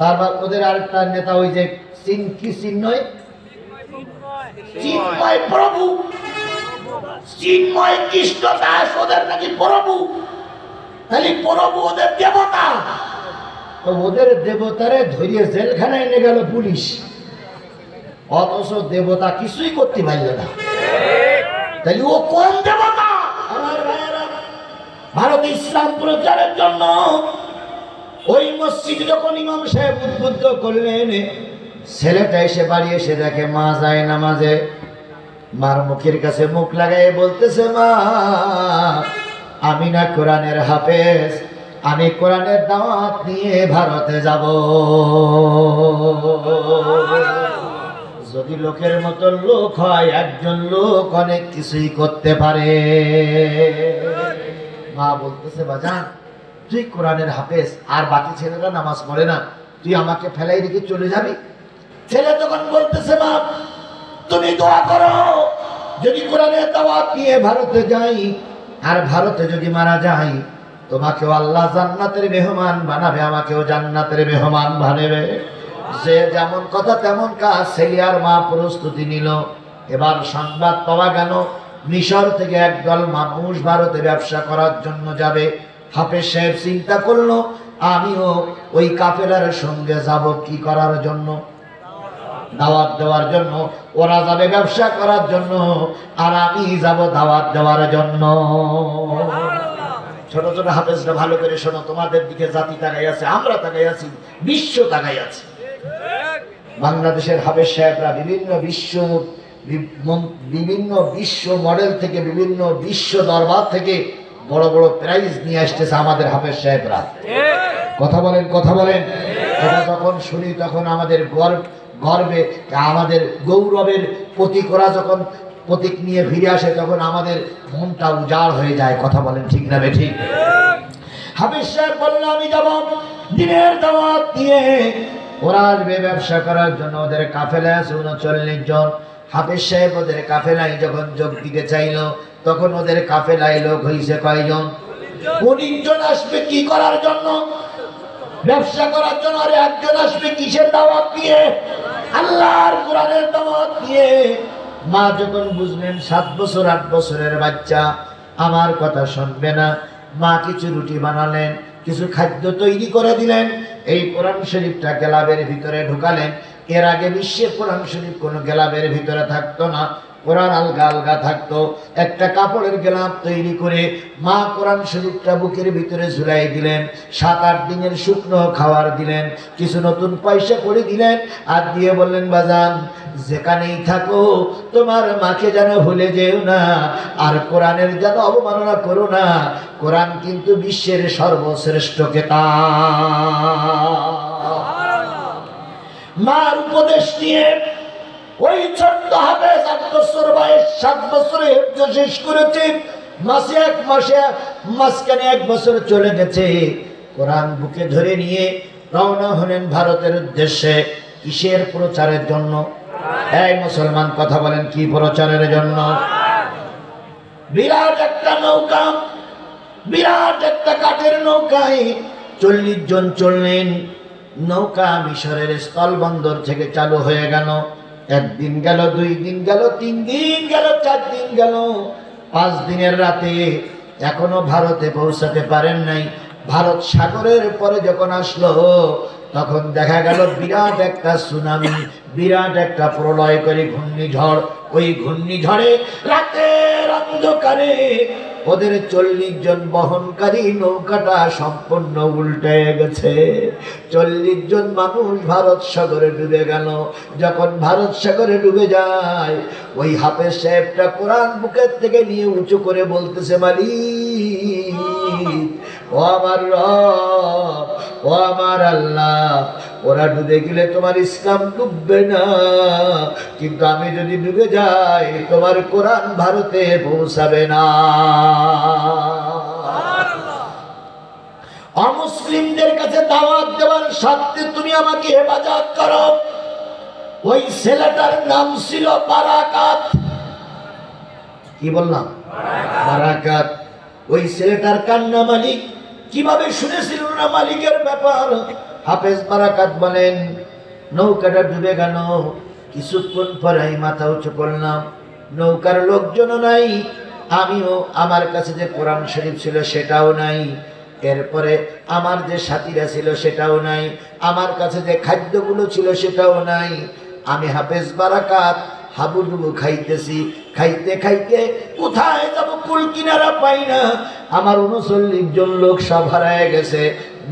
তারপর ওদের আরেকটা নেতা ওই যে কি চিন্ময়, চিন্ময় প্রভু, চিন্ময় কৃষ্ণ দাস ওদের নাকি প্রভু। তাহলে প্রভু ওদের দেবতা, ওদের দেবতারে ধরিয়ে জেলখানায় নিয়ে গেল পুলিশ, অথচ দেবতা কিছুই করতে পারল না। তাহলে ও কোন দেবতা? আমার ভাইয়েরা, ভারতে ইসলাম প্রচারের জন্য ওই মসজিদ যখন ইমাম সাহেব উদ্বুদ্ধ করলেন, ছেলেটা এসে বাড়ি এসে দেখে মা যায় নামাজে, মার মুখের কাছে মুখ লাগাই বলতেছে, মা আমি না কোরআনের হাফেজ, আমি কোরআনের দাওয়াত নিয়ে ভারতে যাব। যদি লোকের মতো লোক হয়, একজন লোক অনেক কিছুই করতে পারে। মা বলতেছে, বাজান তুই কোরআনের হাফেজ, আর বাকি ছেলেরা নামাজ পড়ে না, তুই আমাকে ফেলাই রেখে চলে যাবি? ছেলে তখন বলতেছে, মা তুমি দোয়া করো, যদি কোরআনের দাওয়াত নিয়ে ভারতে যাই আর ভারতে যদি মারা যাই, তোমাকেও আল্লাহ জান্নাতের মেহমান বানাবে, আমাকেও জান্নাতের মেহমান বানাবে। যে যেমন কথা তেমন কাজ। ছেলে আর মা প্রস্তুতি নিল। এবার সংবাদ পাওয়া গেল মিশর থেকে একদল মানুষ ভারতে ব্যবসা করার জন্য যাবে। হাফেজ সাহেব চিন্তা করলো, আমিও ওই কাফেলার সঙ্গে যাব। কি করার জন্য? দাওয়াত দেওয়ার জন্য। ওরা যাবে ব্যবসা করার জন্য, আর আমি যাব দাওয়াত দেওয়ার জন্য। ছোট ছোট হাফেজরা ভালো করে শোনো, তোমাদের দিকে জাতি তাকাই আছে, আমরা তাকাই আছি, বিশ্ব তাকাই আছে। বাংলাদেশের হাফেজ সাহেবরা বিভিন্ন বিশ্ব মডেল থেকে, বিভিন্ন বিশ্ব দরবার থেকে বড় বড় প্রাইজ নিয়ে আসতেছে আমাদের হাফেজ সাহেবরা। কথা বলেন, কথা বলেন। এটা যখন শুনি তখন আমাদের গর্বে, আমাদের গৌরবের প্রতীক, ওরা যখন প্রতীক নিয়ে ফিরে আসে তখন আমাদের মনটা উজাড় হয়ে যায়। কথা বলেন, ঠিক না বেঠিক? হাফেজ সাহেব বলল, আমি যাব দিনের দাওয়াত দিয়ে। ওরা আসবে ব্যবসা করার জন্য। ওদের কাফেলা আছে 39 জন। হাফেজ সাহেব ওদের কাফেলায় যখন যোগ দিতে চাইল, তখন ওদের কাফেলায় লোক হয়েছে কয়জন? 19 জন আসবে কি করার জন্য? ব্যবসা করার জন্য। আর একজন আসবে কিসের দাওয়াত দিয়ে? আল্লাহর কোরআনের দাওয়াত দিয়ে। মা যখন বুঝলেন 7 বছর 8 বছরের বাচ্চা আমার কথা শুনবে না, মা কিছু রুটি বানালেন, কিছু খাদ্য তৈরি করে দিলেন, এই কোরআন শরীফটা গেলাবের ভিতরে ঢুকালেন। এর আগে বিশ্বে কোরআন শরীফ কোনো গেলাবের ভিতরে থাকতো না, কোরআন আলগা আলগা থাকতো। একটা কাপড়ের গেলাপ তৈরি করে মা কোরআন শরীফটা বুকের ভিতরে ঝুলাই দিলেন। 7-8 দিনের শুকনো খাবার দিলেন, কিছু নতুন পয়সা করে দিলেন, আর দিয়ে বললেন, বাজান যেখানেই থাকো তোমার মাকে যেন ভুলে যেও না, আর কোরআনের যেন অবমাননা করো না। কোরআন কিন্তু বিশ্বের সর্বশ্রেষ্ঠ কিতাব। মার উপদেশ নিয়ে ওই ছোট্ট হাফেজ 8 বছর বয়স, 7 বছরে হেফজ শেষ করেছে। মাঝখানে 1 বছর চলে গেছে। কোরআন বুকে ধরে নিয়ে রওনা হলেন ভারতের উদ্দেশ্যে। কিসের প্রচারের জন্য? এই মুসলমান কথা বলেন, কি প্রচারের জন্য? বিরাট একটা নৌকা, বিরাট একটা কাঠের নৌকায় 40 জন চললেন। নৌকা মিশরের স্থল বন্দর থেকে চালু হয়ে গেল। 1 দিন গেল, 2 দিন গেল, 3 দিন গেল, 4 দিন গেল, 5 দিনের রাতে এখনো ভারতে পৌঁছাতে পারেন নাই। ভারত সাগরের পরে যখন আসলো, তখন দেখা গেল বিরাট একটা সুনামি, বিরাট একটা প্রলয়কারী ঘূর্ণিঝড়। ওই ঘূর্ণিঝড়ে রাতের অন্ধকারে ওদের 40 জন বহনকারী নৌকাটা সম্পূর্ণ উল্টে গেছে। 40 জন মানুষ ভারত সাগরে ডুবে গেল। যখন ভারত সাগরে ডুবে যায়, ওই হাফেজ সাহেবটা কোরআন বুকের থেকে নিয়ে উঁচু করে বলতেছে, মালিক, ও আমার রব, ও আমার আল্লাহ, ওরা ডুবে গেলে তোমার ইসলাম ডুববে না, কিন্তু আমি যদি ডুবে যাই তোমার কোরআন ভারতে পৌঁছাবে না। অমুসলিমদের কাছে দাওয়াত দেওয়ার স্বার্থে তুমি আমাকে হেফাজত করো। ওই ছেলেটার নাম ছিল বারাকাত। কি বললাম? বারাকাত। ওই ছেলেটার কান্না মালিক কিভাবে শুনেছিল না মালিকের ব্যাপার? হাফেজ বারাকাত বলেন, নৌকাটা ডুবে গেল। কিছুক্ষণ পরে আমি মাথা উঁচু করলাম, নৌকার লোকজনও নাই, আমিও, আমার কাছে যে কোরআন শরীফ ছিল সেটাও নাই, এরপরে আমার যে সাথীরা ছিল সেটাও নাই, আমার কাছে যে খাদ্যগুলো ছিল সেটাও নাই। আমি হাফেজ বারাকাত হাবুডুবু খাইতেছি, খাইতে খাইতে কোথায় যাব কুল কিনারা পাই না। আমার 39 জন লোক সব হারায় গেছে,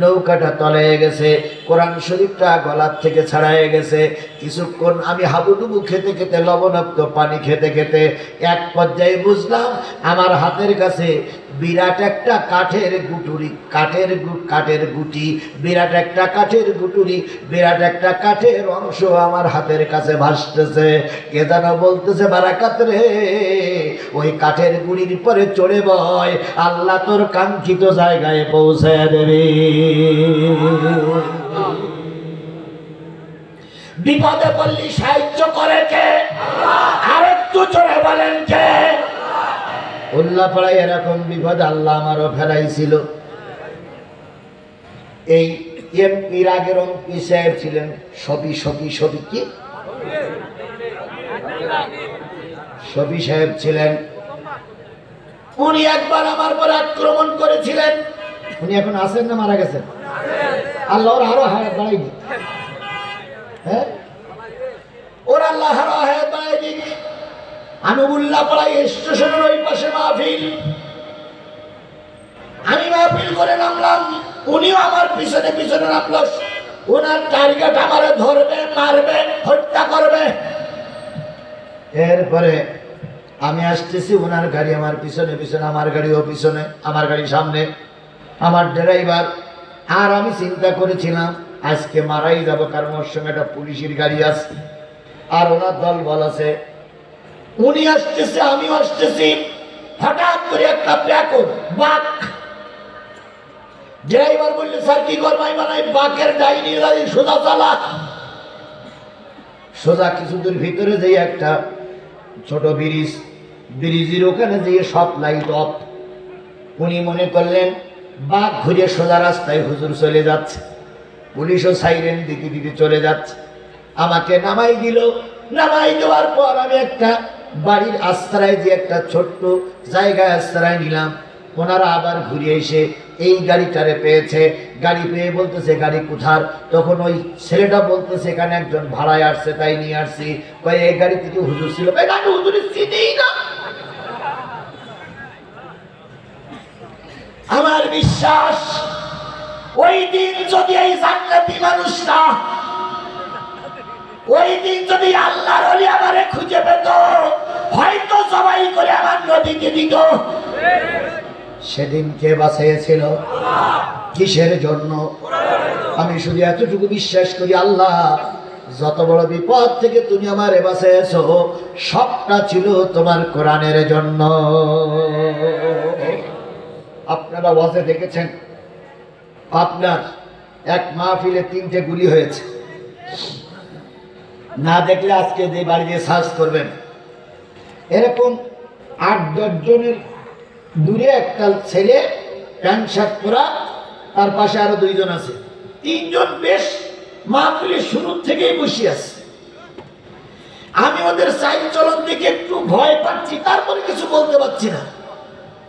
নৌকাটা তলায় গেছে, কোরআন শরীফটা গলার থেকে ছাড়ায় গেছে। কিছুক্ষণ আমি হাবুডুবু খেতে খেতে, লবণাক্ত পানি খেতে খেতে এক পর্যায়ে বুঝলাম আমার হাতের কাছে বিরাট একটা কাঠের গুটুরি, কাঠের গুটি, বিরাট একটা কাঠের গুটুরি, বিরাট একটা কাঠের অংশ আমার হাতের কাছে ভাসতেছে। কে যেন বলতেছে, বারাকাত রে, ওই কাঠের গুড়ির পরে চড়ে বয়, আল্লাহ তোর কাঙ্ক্ষিত জায়গায় পৌঁছে দেবে। বিপদে পড়লি সাহায্য করে কে? আর একটু জোরে বলেন কে? উল্লাপাড়ায় এরকম বিপদ আল্লাহ আমারও ফেলাইছিল। এই এমপির আগের এমপি সাহেব ছিলেন সবি কি সবি সাহেব ছিলেন। উনি একবার আমার পর আক্রমণ করেছিলেন। উনি এখন আছেন না মারা গেছেন? আল্লাহ ওর আরো হায়াত বাড়াই দিক, হ্যাঁ, ওর আল্লাহ আরো হায়াত বাড়াই দিক। আমি উল্লাপাড়ায় স্টেশনের ওই পাশে মাহফিল, আমি মাহফিল করে নামলাম, উনিও আমার পিছনে পিছনে নামলো। ওনার টার্গেট আমারে ধরবে, মারবে, হত্যা করবে। এরপরে আমি আসতেছি, ওনার গাড়ি আমার পিছনে পিছনে, আমার গাড়িও পিছনে, আমার গাড়ি সামনে, আমার ড্রাইভার। আর আমি চিন্তা করেছিলাম আজকে মারাই যাব, কারণ ওর সঙ্গে একটা পুলিশের গাড়ি আছে আর ওনার দল বল আছে। উনি আসতেছে, আমিও আসতেছি, হঠাৎ করে একটা ব্যাকর বাঘ। ড্রাইভার বললে, স্যার কি করবাই? বানাই বাঘের ডাইনি গাড়ি সোজা চালা। সোজা কিছু দূর ভিতরে যেই একটা ছোট ব্রিজের ওখানে যেয়ে সব লাইট অফ। উনি মনে করলেন বাঘ ঘুরে সোজা রাস্তায় হুজুর চলে যাচ্ছে, পুলিশও সাইরেন দিতে দিতে চলে যাচ্ছে। আমাকে নামাই দিল। নামাই দেওয়ার পর আমি একটা বাড়ির আশ্রয়, যে একটা ছোট্ট জায়গায় আশ্রয় নিলাম। ওনারা আবার ঘুরে এসে এই গাড়িটারে পেয়েছে, গাড়ি পেয়ে বলতেছে গাড়ি কোথার? তখন ওই ছেলেটা বলতেছে এখানে একজন ভাড়ায় আসছে, তাই নিয়ে আসছি। কয় এই গাড়ি থেকে হুজুর ছিল? আমি হুজুরের চিনিই না। আমার বিশ্বাস ওই দিন যদি এই জান্নাতি মানুষটা, ওই দিন যদি আল্লাহর ওলি আমারে খুঁজে পেত, হয়তো সবাই করে আমার নদীতে দিত। সেদিন কে বাঁচিয়েছিল? কিসের জন্য? আমি শুধু এতটুকু বিশ্বাস করি, আল্লাহ যত বড় বিপদ থেকে তুমি আমারে বাঁচিয়েছো, সবটা ছিল তোমার কোরআনের জন্য। আপনারা ওয়াজে দেখেছেন, আপনার এক মাহফিলে 3টে গুলি হয়েছে। না দেখলে আজকে যে বাড়িতে সার্চ করবেন, এরকম 8-10 জনের দূরে একটা ছেলে প্যান্ট শার্ট পরা, তার পাশে আরো 2 জন আছে। 3 জন বেশ মাহফিলের শুরু থেকেই বসে আছে। আমি ওদের সাইড চলন দেখে একটু ভয় পাচ্ছি, তারপরে কিছু বলতে পারছি না।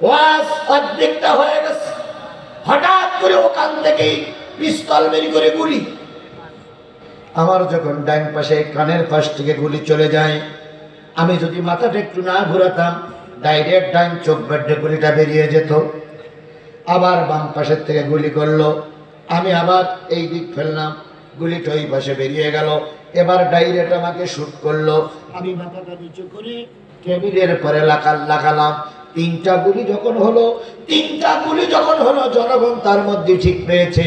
ওয়াজ অর্ধেকটা হয়ে গেছে, হঠাৎ করে ওখান থেকেই পিস্তল বের করে গুলি। আমার যখন ডাইন পাশে কানের পাশ থেকে গুলি চলে যায়, আমি যদি মাথাটা একটু না ঘোরাতাম, ডাইরেক্ট ডাইন চোখ বেডে গুলিটা বেরিয়ে যেত। আবার বাম পাশের থেকে গুলি করলো, আমি আবার এই দিক ফেললাম, গুলিটা ওই পাশে বেরিয়ে গেল। এবার ডাইরেক্ট আমাকে শুট করলো। আমি মাথাটা নিচু করে টেবিলের পরে লাগালাম। 3টা গুলি যখন হলো, জনগণ তার মধ্যে ঠিক পেয়েছে।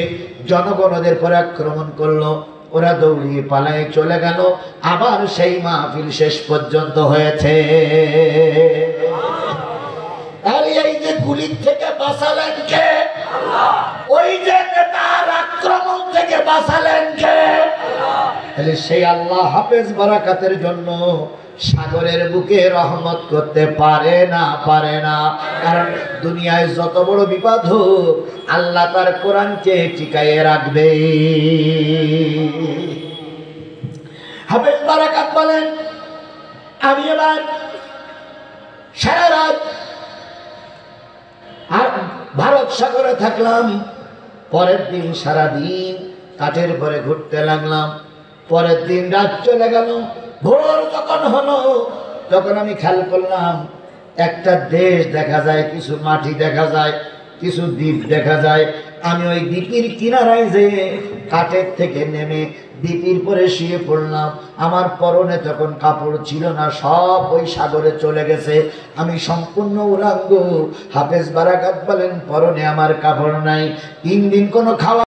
জনগণ ওদের পরে আক্রমণ করলো, ওরা দৌড়িয়ে পালায় চলে গেল। আবার সেই মাহফিল শেষ পর্যন্ত হয়েছে। আর এই যে গুলির থেকে বাঁচালেন কে? ওই যে নেতার আক্রমণ থেকে বাঁচালেন কে? তাহলে সেই আল্লাহ হাফেজ বারাকাতের জন্য সাগরের বুকে রহমত করতে পারে না, পারে না। কারণ দুনিয়ায় যত বড় বিপদ হোক আল্লাহ তার কোরআনকে টিকায়ে রাখবে। হাফেজ বারাকাত বলেন, আমি এবার সারা রাত আর ভারত সাগরে থাকলাম। পরের দিন সারা দিন কাঠের পরে ঘুরতে লাগলাম। পরের দিন রাত চলে গেল। ভোর যখন হলো তখন আমি খেয়াল করলাম একটা দেশ দেখা যায়, কিছু মাটি দেখা যায়, কিছু দ্বীপ দেখা যায়। আমি ওই দ্বীপের কিনারায় যে কাঠের থেকে নেমে দ্বীপের পরে শুয়ে পড়লাম। আমার পরনে তখন কাপড় ছিল না, সব ওই সাগরে চলে গেছে। আমি সম্পূর্ণ উলাঙ্গ। হাফেজ বারাকাত বলেন, পরনে আমার কাপড় নাই। 3 দিন কোনো খাওয়া